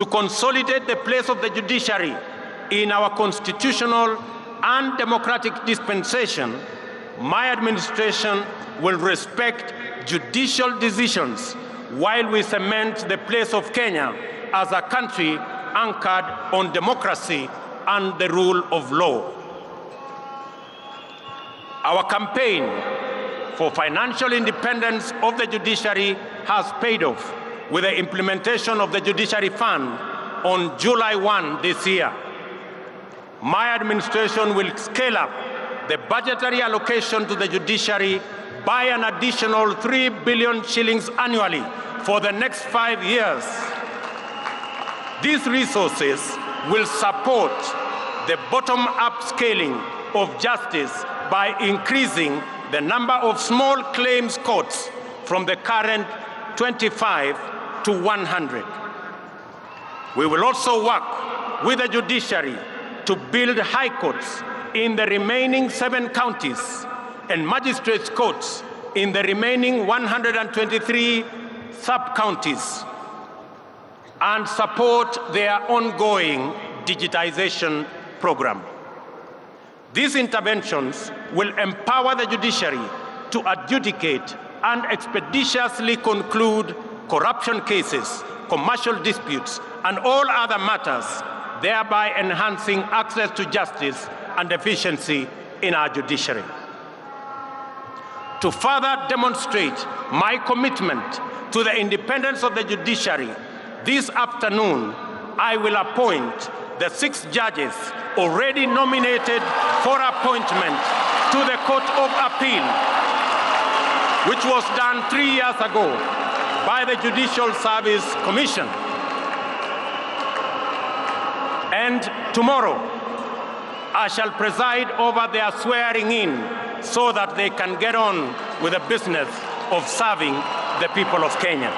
To consolidate the place of the judiciary in our constitutional and democratic dispensation, my administration will respect judicial decisions while we cement the place of Kenya as a country anchored on democracy and the rule of law. Our campaign for financial independence of the judiciary has paid off with the implementation of the Judiciary Fund on July 1 this year. My administration will scale up the budgetary allocation to the judiciary by an additional 3 billion shillings annually for the next 5 years. These resources will support the bottom-up scaling of justice by increasing the number of small claims courts from the current 25 to 100. We will also work with the judiciary to build high courts in the remaining 7 counties and magistrates' courts in the remaining 123 sub-counties and support their ongoing digitization program. These interventions will empower the judiciary to adjudicate and expeditiously conclude corruption cases, commercial disputes, and all other matters, thereby enhancing access to justice and efficiency in our judiciary. To further demonstrate my commitment to the independence of the judiciary, this afternoon I will appoint the 6 judges already nominated for appointment to the Court of Appeal, which was done 3 years ago by the Judicial Service Commission. And tomorrow, I shall preside over their swearing in so that they can get on with the business of serving the people of Kenya.